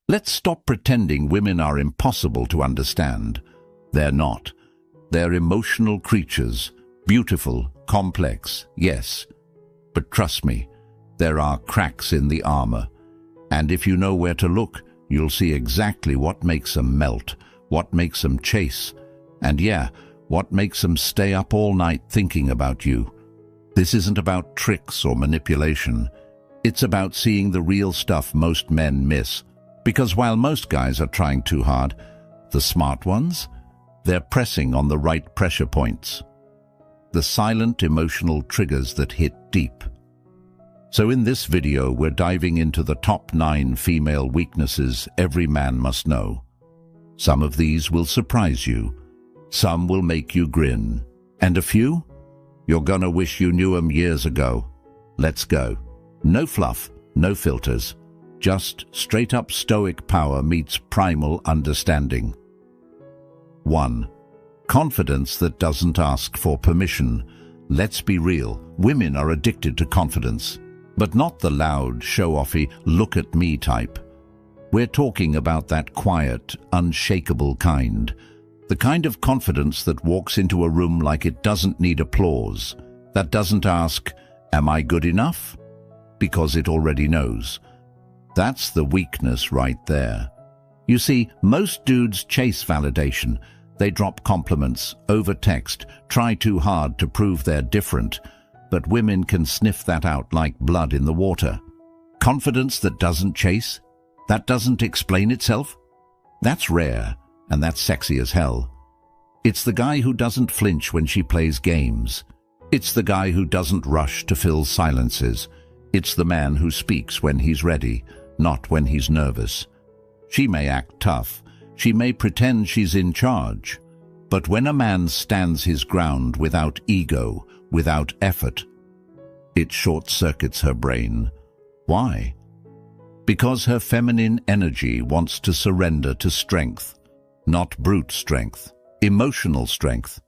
Let's stop pretending women are impossible to understand. They're not. They're emotional creatures, beautiful, complex, yes. But trust me, there are cracks in the armor. And if you know where to look, you'll see exactly what makes them melt, what makes them chase, and yeah, what makes them stay up all night thinking about you. This isn't about tricks or manipulation. It's about seeing the real stuff most men miss. Because while most guys are trying too hard, the smart ones, they're pressing on the right pressure points. The silent emotional triggers that hit deep. So in this video, we're diving into the top 9 female weaknesses every man must know. Some of these will surprise you. Some will make you grin. And a few? You're gonna wish you knew them years ago. Let's go. No fluff, no filters. Just straight-up stoic power meets primal understanding. 1. Confidence that doesn't ask for permission. Let's be real, women are addicted to confidence. But not the loud, show-offy, look-at-me type. We're talking about that quiet, unshakable kind. The kind of confidence that walks into a room like it doesn't need applause. That doesn't ask, am I good enough? Because it already knows. That's the weakness right there. You see, most dudes chase validation. They drop compliments, over-text, try too hard to prove they're different. But women can sniff that out like blood in the water. Confidence that doesn't chase, that doesn't explain itself, that's rare, and that's sexy as hell. It's the guy who doesn't flinch when she plays games. It's the guy who doesn't rush to fill silences. It's the man who speaks when he's ready, not when he's nervous. She may act tough. She may pretend she's in charge. But when a man stands his ground without ego, without effort, it short-circuits her brain. Why? Because her feminine energy wants to surrender to strength, not brute strength, emotional strength.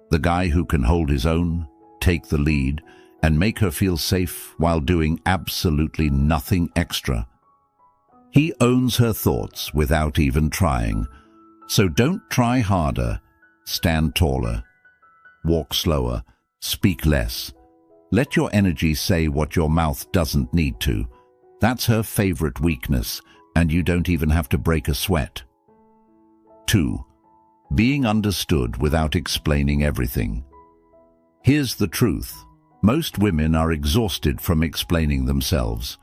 The guy who can hold his own, take the lead, and make her feel safe while doing absolutely nothing extra. He owns her thoughts without even trying. So don't try harder, stand taller, walk slower, speak less. Let your energy say what your mouth doesn't need to. That's her favorite weakness, and you don't even have to break a sweat. 2. Being understood without explaining everything. Here's the truth. Most women are exhausted from explaining themselves.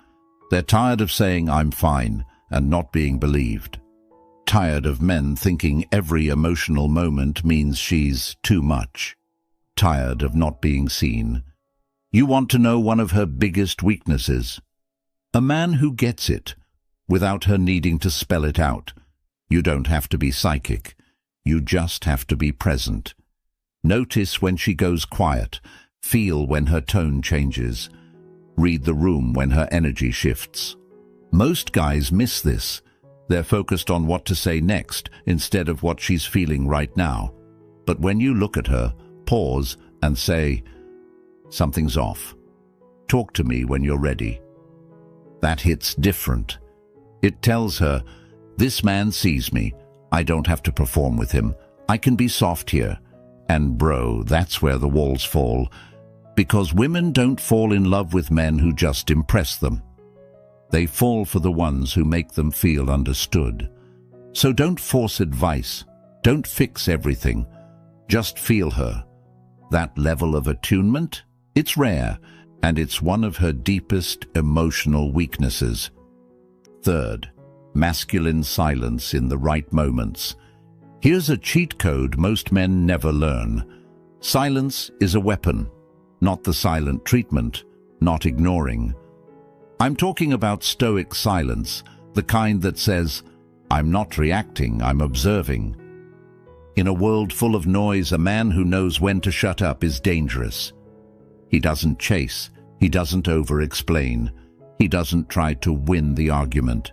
They're tired of saying, I'm fine, and not being believed. Tired of men thinking every emotional moment means she's too much. Tired of not being seen. You want to know one of her biggest weaknesses? A man who gets it, without her needing to spell it out. You don't have to be psychic. You just have to be present. Notice when she goes quiet. Feel when her tone changes. Read the room when her energy shifts. Most guys miss this. They're focused on what to say next instead of what she's feeling right now. But when you look at her, pause and say, something's off. Talk to me when you're ready. That hits different. It tells her, this man sees me. I don't have to perform with him. I can be soft here. And bro, that's where the walls fall. Because women don't fall in love with men who just impress them. They fall for the ones who make them feel understood. So don't force advice. Don't fix everything. Just feel her. That level of attunement, it's rare, and it's one of her deepest emotional weaknesses. 3. Masculine silence in the right moments. Here's a cheat code most men never learn. Silence is a weapon, not the silent treatment, not ignoring. I'm talking about stoic silence, the kind that says, I'm not reacting, I'm observing. In a world full of noise, a man who knows when to shut up is dangerous. He doesn't chase, he doesn't over-explain, he doesn't try to win the argument.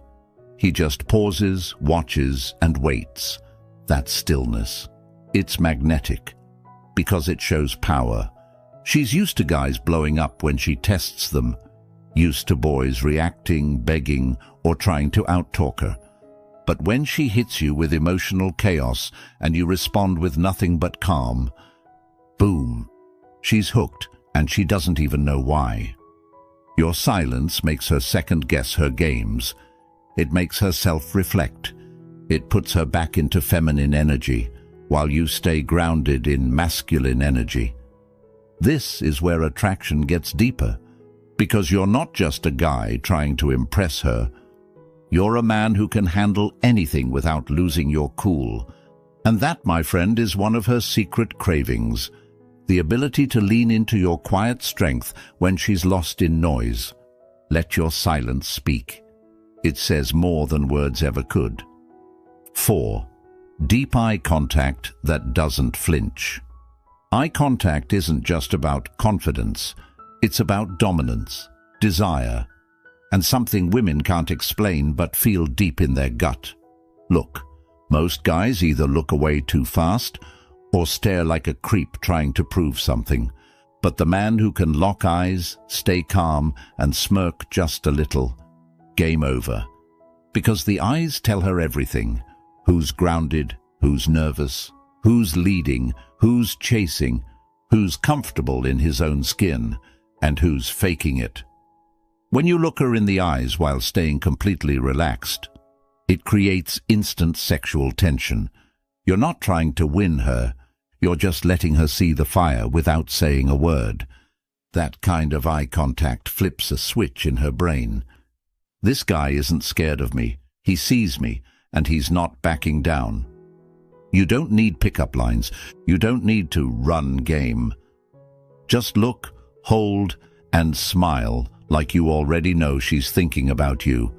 He just pauses, watches, and waits. That's stillness. It's magnetic, because it shows power. She's used to guys blowing up when she tests them, used to boys reacting, begging, or trying to out-talk her. But when she hits you with emotional chaos and you respond with nothing but calm, boom, she's hooked and she doesn't even know why. Your silence makes her second-guess her games. It makes her self-reflect. It puts her back into feminine energy, while you stay grounded in masculine energy. This is where attraction gets deeper, because you're not just a guy trying to impress her. You're a man who can handle anything without losing your cool. And that, my friend, is one of her secret cravings. The ability to lean into your quiet strength when she's lost in noise. Let your silence speak. It says more than words ever could. 4. Deep eye contact that doesn't flinch. Eye contact isn't just about confidence. It's about dominance, desire, and something women can't explain but feel deep in their gut. Look, most guys either look away too fast or stare like a creep trying to prove something. But the man who can lock eyes, stay calm, and smirk just a little, game over. Because the eyes tell her everything. Who's grounded, who's nervous, who's leading, who's chasing, who's comfortable in his own skin, and who's faking it. When you look her in the eyes while staying completely relaxed, it creates instant sexual tension. You're not trying to win her, you're just letting her see the fire without saying a word. That kind of eye contact flips a switch in her brain. This guy isn't scared of me, he sees me, and he's not backing down. You don't need pickup lines, you don't need to run game. Just look, hold, and smile like you already know she's thinking about you.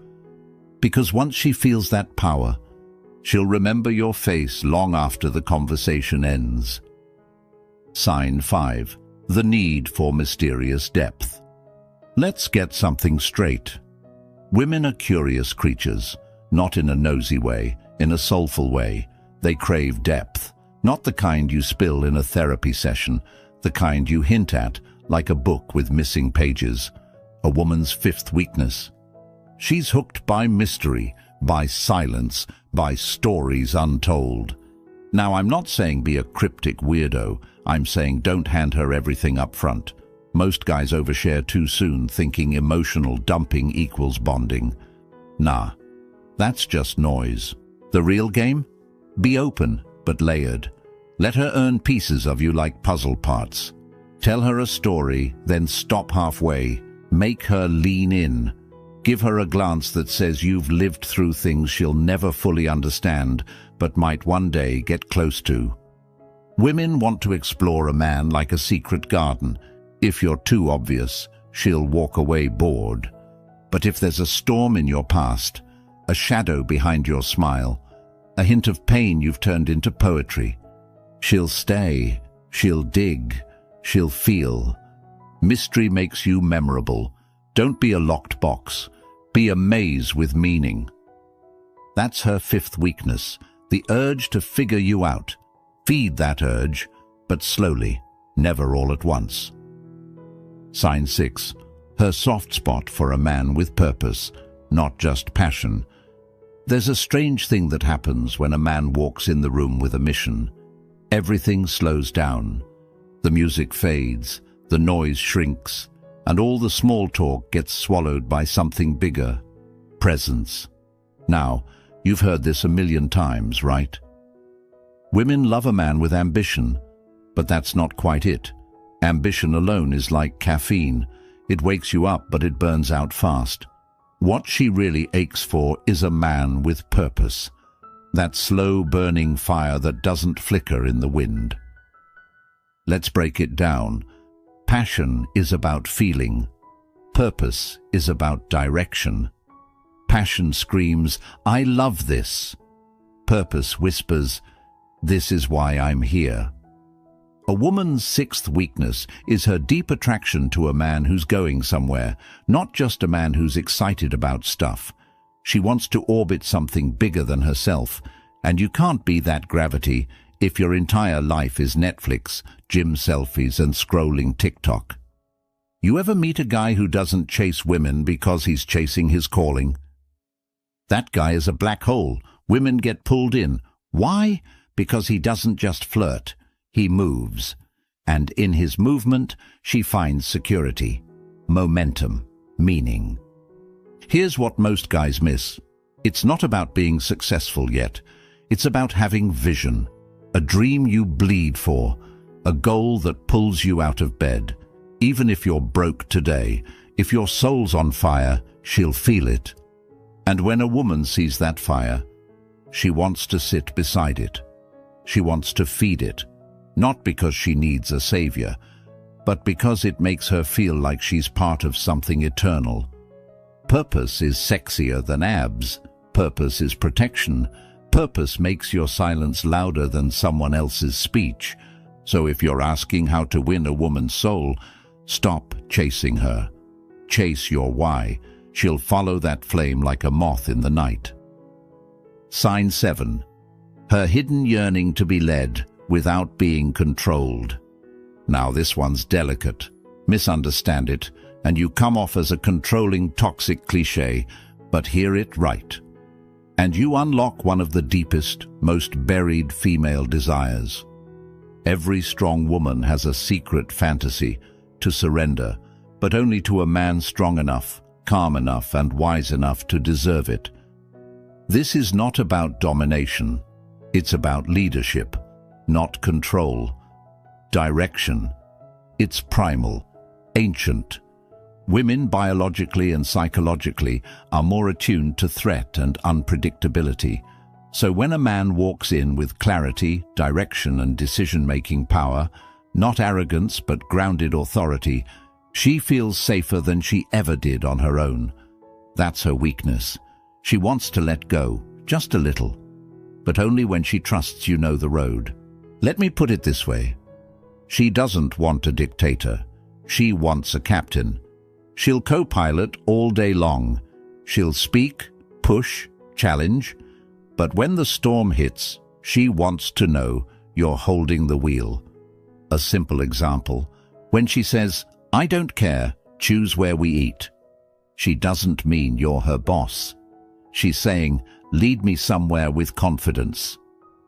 Because once she feels that power, she'll remember your face long after the conversation ends. Sign 5. The need for mysterious depth. Let's get something straight. Women are curious creatures, not in a nosy way, in a soulful way. They crave depth, not the kind you spill in a therapy session, the kind you hint at, like a book with missing pages. A woman's fifth weakness. She's hooked by mystery, by silence, by stories untold. Now, I'm not saying be a cryptic weirdo. I'm saying don't hand her everything up front. Most guys overshare too soon, thinking emotional dumping equals bonding. Nah, that's just noise. The real game? Be open, but layered. Let her earn pieces of you like puzzle parts. Tell her a story, then stop halfway. Make her lean in. Give her a glance that says you've lived through things she'll never fully understand, but might one day get close to. Women want to explore a man like a secret garden. If you're too obvious, she'll walk away bored. But if there's a storm in your past, a shadow behind your smile, a hint of pain you've turned into poetry, she'll stay, she'll dig, she'll feel. Mystery makes you memorable. Don't be a locked box. Be a maze with meaning. That's her fifth weakness, the urge to figure you out. Feed that urge, but slowly, never all at once. Sign 6. Her soft spot for a man with purpose, not just passion. There's a strange thing that happens when a man walks in the room with a mission. Everything slows down. The music fades, the noise shrinks, and all the small talk gets swallowed by something bigger. Presence. Now, you've heard this a million times, right? Women love a man with ambition, but that's not quite it. Ambition alone is like caffeine. It wakes you up, but it burns out fast. What she really aches for is a man with purpose. That slow-burning fire that doesn't flicker in the wind. Let's break it down. Passion is about feeling. Purpose is about direction. Passion screams, "I love this." Purpose whispers, "This is why I'm here." A woman's sixth weakness is her deep attraction to a man who's going somewhere, not just a man who's excited about stuff. She wants to orbit something bigger than herself, and you can't be that gravity if your entire life is Netflix, gym selfies, and scrolling TikTok. You ever meet a guy who doesn't chase women because he's chasing his calling? That guy is a black hole, Women get pulled in. Why? Because he doesn't just flirt, he moves. And in his movement, she finds security, momentum, meaning. Here's what most guys miss. It's not about being successful yet. It's about having vision, a dream you bleed for, a goal that pulls you out of bed. Even if you're broke today, if your soul's on fire, she'll feel it. And when a woman sees that fire, she wants to sit beside it. She wants to feed it, not because she needs a savior, but because it makes her feel like she's part of something eternal. Purpose is sexier than abs. Purpose is protection. Purpose makes your silence louder than someone else's speech. So if you're asking how to win a woman's soul, stop chasing her. Chase your why. She'll follow that flame like a moth in the night. Sign 7. Her hidden yearning to be led without being controlled. Now this one's delicate. Misunderstand it, and you come off as a controlling, toxic cliché, but hear it right. And you unlock one of the deepest, most buried female desires. Every strong woman has a secret fantasy to surrender, but only to a man strong enough, calm enough, and wise enough to deserve it. This is not about domination. It's about leadership, not control. Direction. It's primal, ancient. Women biologically and psychologically are more attuned to threat and unpredictability. So when a man walks in with clarity, direction, and decision-making power, not arrogance but grounded authority, she feels safer than she ever did on her own. That's her weakness. She wants to let go, just a little, but only when she trusts you know the road. Let me put it this way. She doesn't want a dictator. She wants a captain. She'll co-pilot all day long. She'll speak, push, challenge, but when the storm hits, she wants to know you're holding the wheel. A simple example, when she says, "I don't care, choose where we eat," she doesn't mean you're her boss. She's saying, "Lead me somewhere with confidence."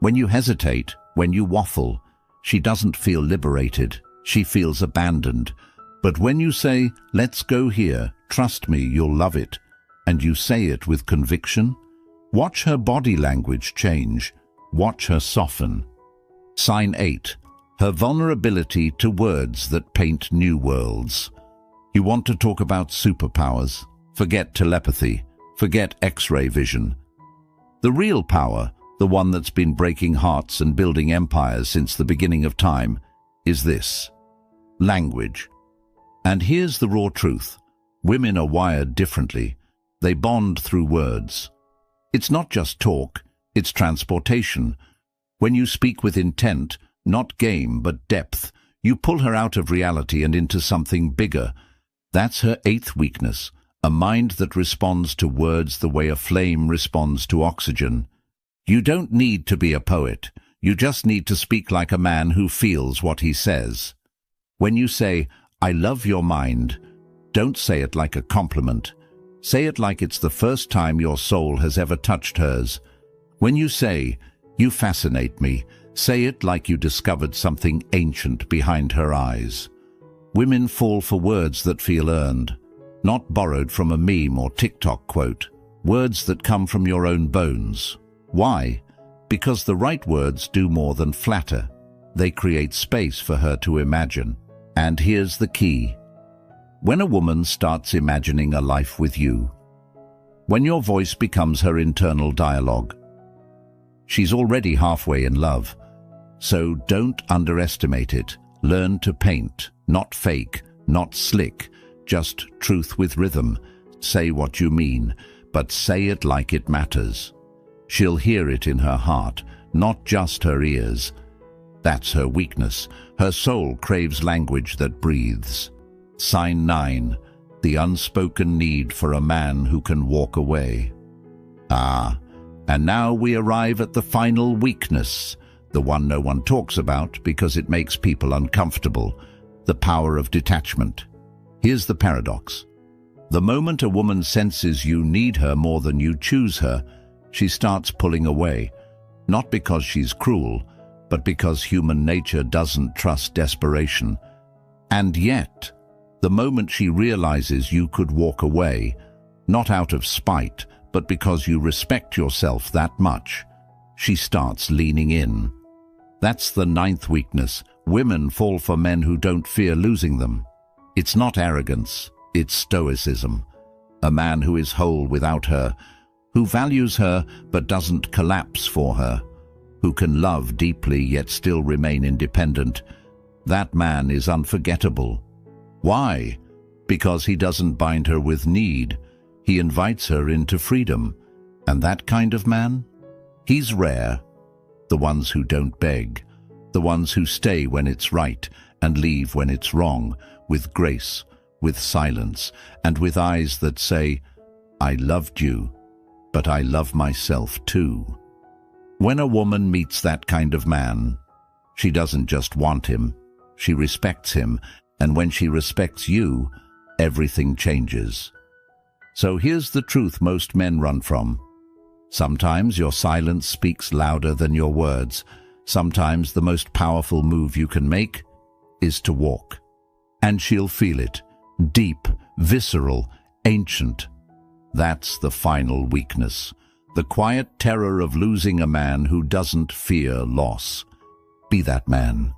When you hesitate, when you waffle, she doesn't feel liberated, she feels abandoned. But when you say, "Let's go here, trust me, you'll love it," and you say it with conviction, watch her body language change, watch her soften. Sign 8. Her vulnerability to words that paint new worlds. You want to talk about superpowers? Forget telepathy, forget X-ray vision. The real power, the one that's been breaking hearts and building empires since the beginning of time, is this: language. And here's the raw truth. Women are wired differently. They bond through words. It's not just talk, it's transportation. When you speak with intent, not game but depth, you pull her out of reality and into something bigger. That's her 8th weakness, a mind that responds to words the way a flame responds to oxygen. You don't need to be a poet. You just need to speak like a man who feels what he says. When you say, "I love your mind," don't say it like a compliment. Say it like it's the first time your soul has ever touched hers. When you say, "You fascinate me," say it like you discovered something ancient behind her eyes. Women fall for words that feel earned, not borrowed from a meme or TikTok quote. Words that come from your own bones. Why? Because the right words do more than flatter. They create space for her to imagine. And here's the key. When a woman starts imagining a life with you, when your voice becomes her internal dialogue, she's already halfway in love. So don't underestimate it. Learn to paint, not fake, not slick, just truth with rhythm. Say what you mean, but say it like it matters. She'll hear it in her heart, not just her ears. That's her weakness. Her soul craves language that breathes. Sign 9. The unspoken need for a man who can walk away. And now we arrive at the final weakness, the one no one talks about because it makes people uncomfortable, the power of detachment. Here's the paradox. The moment a woman senses you need her more than you choose her, She starts pulling away, not because she's cruel, but because human nature doesn't trust desperation. And yet, the moment she realizes you could walk away, not out of spite, but because you respect yourself that much, she starts leaning in. That's the ninth weakness. Women fall for men who don't fear losing them. It's not arrogance, it's stoicism. A man who is whole without her, who values her but doesn't collapse for her, who can love deeply yet still remain independent. That man is unforgettable. Why? Because he doesn't bind her with need. He invites her into freedom. And that kind of man? He's rare. The ones who don't beg. The ones who stay when it's right and leave when it's wrong, with grace, with silence, and with eyes that say, I loved you, but I love myself too. When a woman meets that kind of man, she doesn't just want him, she respects him, and when she respects you, everything changes. So here's the truth most men run from. Sometimes your silence speaks louder than your words. Sometimes the most powerful move you can make is to walk. And she'll feel it. Deep, visceral, ancient. That's the final weakness. The quiet terror of losing a man who doesn't fear loss. Be that man.